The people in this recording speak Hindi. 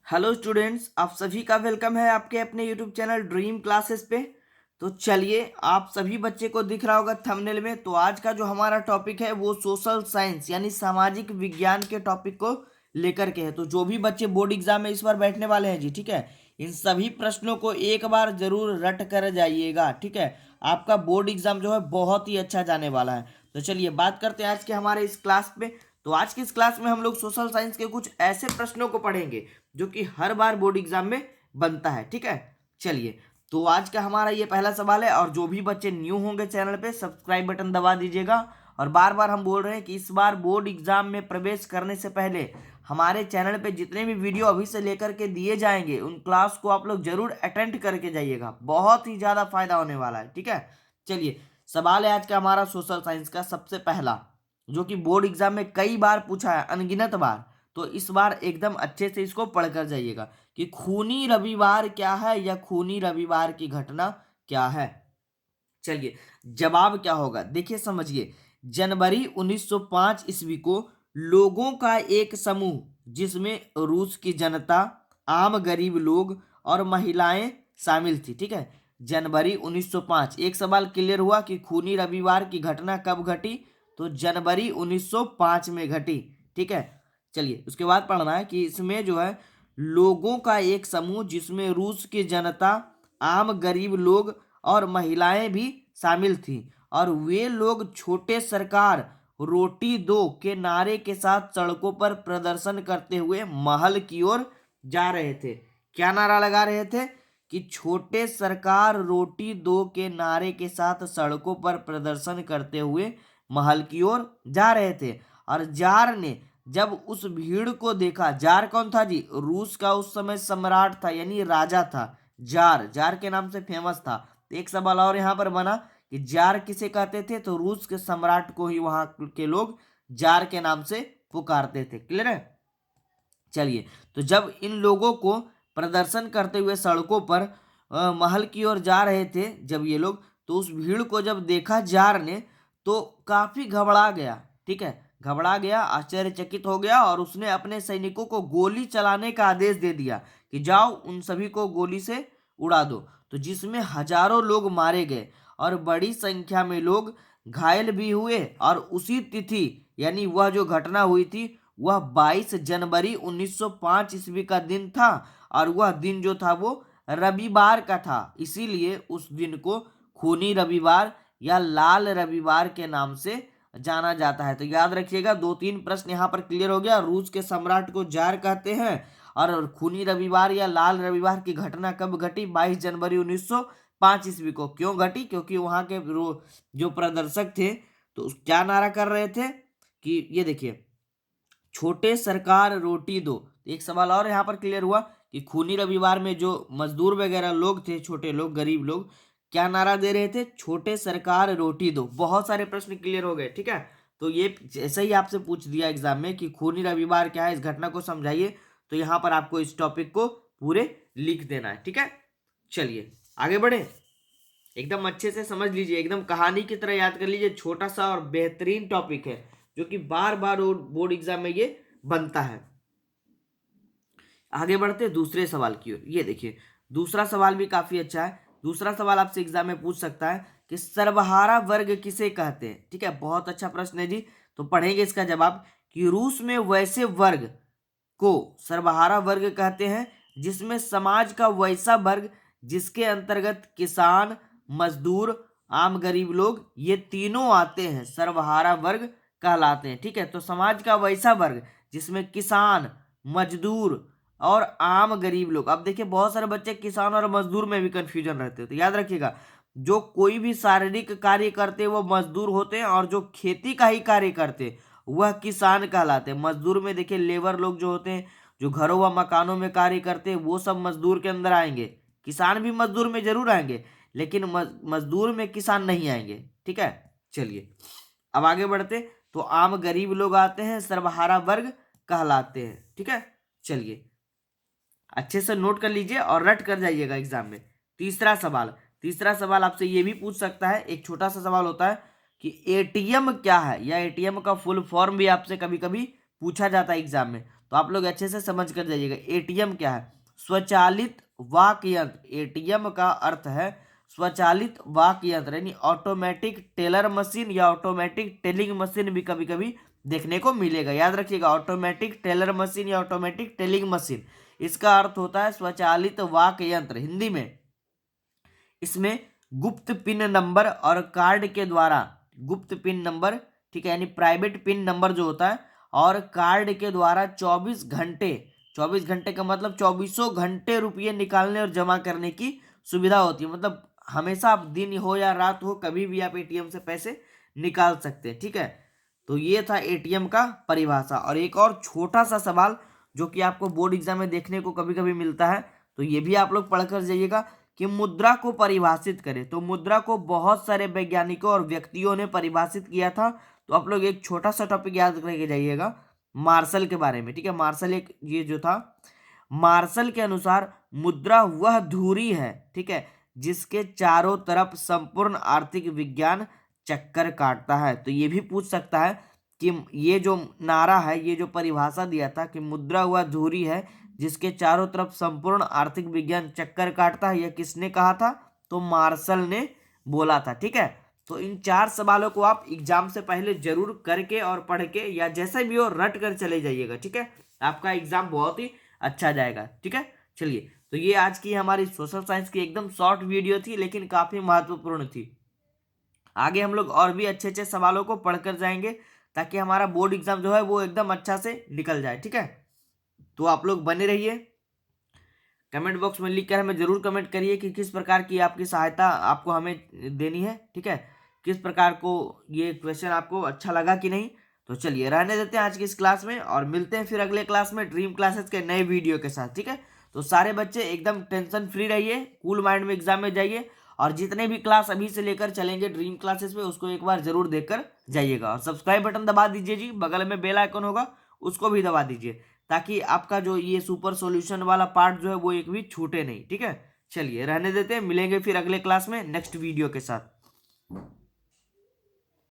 हेलो स्टूडेंट्स, आप सभी का वेलकम है आपके अपने यूट्यूब चैनल ड्रीम क्लासेस पे। तो चलिए, आप सभी बच्चे को दिख रहा होगा थंबनेल में। तो आज का जो हमारा टॉपिक है वो सोशल साइंस यानी सामाजिक विज्ञान के टॉपिक को लेकर के है। तो जो भी बच्चे बोर्ड एग्जाम में इस बार बैठने वाले हैं जी, ठीक है, इन सभी प्रश्नों को एक बार जरूर रट कर जाइएगा, ठीक है। आपका बोर्ड एग्जाम जो है बहुत ही अच्छा जाने वाला है। तो चलिए बात करते हैं आज के हमारे इस क्लास पे। तो आज की इस क्लास में हम लोग सोशल साइंस के कुछ ऐसे प्रश्नों को पढ़ेंगे जो कि हर बार बोर्ड एग्जाम में बनता है, ठीक है। चलिए, तो आज का हमारा ये पहला सवाल है, और जो भी बच्चे न्यू होंगे चैनल पे सब्सक्राइब बटन दबा दीजिएगा। और बार बार हम बोल रहे हैं कि इस बार बोर्ड एग्जाम में प्रवेश करने से पहले हमारे चैनल पे जितने भी वीडियो अभी से लेकर के दिए जाएंगे उन क्लास को आप लोग जरूर अटेंड करके जाइएगा, बहुत ही ज्यादा फायदा होने वाला है, ठीक है। चलिए, सवाल है आज का हमारा सोशल साइंस का सबसे पहला, जो कि बोर्ड एग्जाम में कई बार पूछा है, अनगिनत बार। तो इस बार एकदम अच्छे से इसको पढ़कर जाइएगा कि खूनी रविवार क्या है या खूनी रविवार की घटना क्या है। चलिए, जवाब क्या होगा देखिए, समझिए। जनवरी 1905 ईस्वी को लोगों का एक समूह, जिसमें रूस की जनता, आम गरीब लोग और महिलाएं शामिल थी, ठीक है। जनवरी 1905, एक सवाल क्लियर हुआ कि खूनी रविवार की घटना कब घटी। तो जनवरी 1905 में घटी, ठीक है। चलिए, उसके बाद पढ़ना है कि इसमें जो है लोगों का एक समूह, जिसमें रूस की जनता, आम गरीब लोग और महिलाएं भी शामिल थी, और वे लोग छोटे सरकार रोटी दो के नारे के साथ सड़कों पर प्रदर्शन करते हुए महल की ओर जा रहे थे। क्या नारा लगा रहे थे कि छोटे सरकार रोटी दो के नारे के साथ सड़कों पर प्रदर्शन करते हुए महल की ओर जा रहे थे। और जार ने जब उस भीड़ को देखा, जार कौन था जी? रूस का उस समय सम्राट था, यानी राजा था। जार, जार के नाम से फेमस था। तो एक सवाल और यहाँ पर बना कि जार किसे कहते थे? तो रूस के सम्राट को ही वहां के लोग जार के नाम से पुकारते थे। क्लियर है? चलिए, तो जब इन लोगों को प्रदर्शन करते हुए सड़कों पर महल की ओर जा रहे थे जब ये लोग, तो उस भीड़ को जब देखा जार ने, तो काफी घबरा गया, ठीक है। घबरा गया, आश्चर्यचकित हो गया, और उसने अपने सैनिकों को गोली चलाने का आदेश दे दिया कि जाओ उन सभी को गोली से उड़ा दो। तो जिसमें हजारों लोग मारे गए और बड़ी संख्या में लोग घायल भी हुए। और उसी तिथि, यानी वह जो घटना हुई थी, वह 22 जनवरी 1905 ईस्वी का दिन था, और वह दिन जो था वो रविवार का था। इसीलिए उस दिन को खूनी रविवार या लाल रविवार के नाम से जाना जाता है। तो याद रखिएगा, दो तीन प्रश्न यहाँ पर क्लियर हो गया। रूस के सम्राट को जार कहते हैं, और खूनी रविवार या लाल रविवार की घटना कब घटी? 22 जनवरी 1905 ईस्वी को। क्यों घटी? क्योंकि वहां के जो प्रदर्शक थे, तो क्या नारा कर रहे थे कि ये देखिए, छोटे सरकार रोटी दो। एक सवाल और यहाँ पर क्लियर हुआ कि खूनी रविवार में जो मजदूर वगैरह लोग थे, छोटे लोग, गरीब लोग, क्या नारा दे रहे थे? छोटे सरकार रोटी दो। बहुत सारे प्रश्न क्लियर हो गए, ठीक है। तो ये जैसे ही आपसे पूछ दिया एग्जाम में कि खूनी रविवार क्या है, इस घटना को समझाइए, तो यहाँ पर आपको इस टॉपिक को पूरे लिख देना है, ठीक है। चलिए आगे बढ़े, एकदम अच्छे से समझ लीजिए, एकदम कहानी की तरह याद कर लीजिए। छोटा सा और बेहतरीन टॉपिक है जो कि बार बार बोर्ड एग्जाम में ये बनता है। आगे बढ़ते दूसरे सवाल की ओर। ये देखिए, दूसरा सवाल भी काफी अच्छा है। दूसरा सवाल आपसे एग्जाम में पूछ सकता है कि सर्वहारा वर्ग किसे कहते हैं, ठीक है। बहुत अच्छा प्रश्न है जी। तो पढ़ेंगे इसका जवाब कि रूस में वैसे वर्ग को सर्वहारा वर्ग कहते हैं जिसमें समाज का वैसा वर्ग जिसके अंतर्गत किसान, मजदूर, आम गरीब लोग, ये तीनों आते हैं, सर्वहारा वर्ग कहलाते हैं, ठीक है। तो समाज का वैसा वर्ग जिसमें किसान, मजदूर और आम गरीब लोग। अब देखिए, बहुत सारे बच्चे किसान और मजदूर में भी कंफ्यूजन रहते हैं। तो याद रखिएगा, जो कोई भी शारीरिक कार्य करते वो मजदूर होते हैं, और जो खेती का ही कार्य करते वह किसान कहलाते हैं। मजदूर में देखिए, लेबर लोग जो होते हैं, जो घरों व मकानों में कार्य करते हैं, वो सब मजदूर के अंदर आएंगे। किसान भी मजदूर में जरूर आएंगे, लेकिन मजदूर में किसान नहीं आएंगे, ठीक है। चलिए अब आगे बढ़ते। तो आम गरीब लोग आते हैं, सर्वहारा वर्ग कहलाते हैं, ठीक है। चलिए अच्छे से नोट कर लीजिए और रट कर जाइएगा एग्जाम में। तीसरा सवाल, तीसरा सवाल आपसे ये भी पूछ सकता है, एक छोटा सा सवाल होता है कि एटीएम क्या है, या एटीएम का फुल फॉर्म भी आपसे कभी कभी पूछा जाता है एग्जाम में। तो आप लोग अच्छे से समझ कर जाइएगा। एटीएम क्या है? स्वचालित वाक यंत्र। एटीएम का अर्थ है स्वचालित वाक यंत्र, यानी ऑटोमेटिक टेलर मशीन या ऑटोमेटिक टेलिंग मशीन भी कभी कभी देखने को मिलेगा। याद रखिएगा, ऑटोमेटिक टेलर मशीन या ऑटोमेटिक टेलिंग मशीन, इसका अर्थ होता है स्वचालित वाक यंत्र हिंदी में। इसमें गुप्त पिन नंबर और कार्ड के द्वारा, गुप्त पिन नंबर, ठीक है, यानी प्राइवेट पिन नंबर जो होता है, और कार्ड के द्वारा 24 घंटे, 24 घंटे का मतलब 24 घंटे रुपये निकालने और जमा करने की सुविधा होती है। मतलब हमेशा आप दिन हो या रात हो, कभी भी आप एटीएम से पैसे निकाल सकते हैं। ठीक है, तो ये था एटीएम का परिभाषा। और एक और छोटा सा सवाल जो कि आपको बोर्ड एग्जाम में देखने को कभी कभी मिलता है, तो ये भी आप लोग पढ़कर जाइएगा कि मुद्रा को परिभाषित करें। तो मुद्रा को बहुत सारे वैज्ञानिकों और व्यक्तियों ने परिभाषित किया था। तो आप लोग एक छोटा सा टॉपिक याद करके जाइएगा मार्शल के बारे में। ठीक है, मार्शल एक ये जो था, मार्शल के अनुसार मुद्रा वह धुरी है, ठीक है, जिसके चारों तरफ संपूर्ण आर्थिक विज्ञान चक्कर काटता है। तो ये भी पूछ सकता है कि ये जो नारा है, ये जो परिभाषा दिया था कि मुद्रा वह धुरी है जिसके चारों तरफ संपूर्ण आर्थिक विज्ञान चक्कर काटता है, यह किसने कहा था? तो मार्शल ने बोला था। ठीक है, तो इन 4 सवालों को आप एग्जाम से पहले जरूर करके और पढ़ के या जैसे भी हो रट कर चले जाइएगा। ठीक है, आपका एग्जाम बहुत ही अच्छा जाएगा। ठीक है, चलिए, तो ये आज की हमारी सोशल साइंस की एकदम शॉर्ट वीडियो थी, लेकिन काफी महत्वपूर्ण थी। आगे हम लोग और भी अच्छे अच्छे सवालों को पढ़कर जाएंगे ताकि हमारा बोर्ड एग्जाम जो है वो एकदम अच्छा से निकल जाए। ठीक है, तो आप लोग बने रहिए। कमेंट बॉक्स में लिख कर हमें जरूर कमेंट करिए कि किस प्रकार की आपकी सहायता आपको हमें देनी है। ठीक है, किस प्रकार को ये क्वेश्चन आपको अच्छा लगा कि नहीं। तो चलिए रहने देते हैं आज की इस क्लास में, और मिलते हैं फिर अगले क्लास में ड्रीम क्लासेस के नए वीडियो के साथ। ठीक है, तो सारे बच्चे एकदम टेंशन फ्री रहिए, कूल माइंड में एग्जाम में जाइए, और जितने भी क्लास अभी से लेकर चलेंगे ड्रीम क्लासेस में उसको एक बार जरूर देखकर जाइएगा। और सब्सक्राइब बटन दबा दीजिए जी, बगल में बेल आइकन होगा उसको भी दबा दीजिए, ताकि आपका जो ये सुपर सॉल्यूशन वाला पार्ट जो है वो एक भी छूटे नहीं। ठीक है, चलिए रहने देते हैं, मिलेंगे फिर अगले क्लास में नेक्स्ट वीडियो के साथ।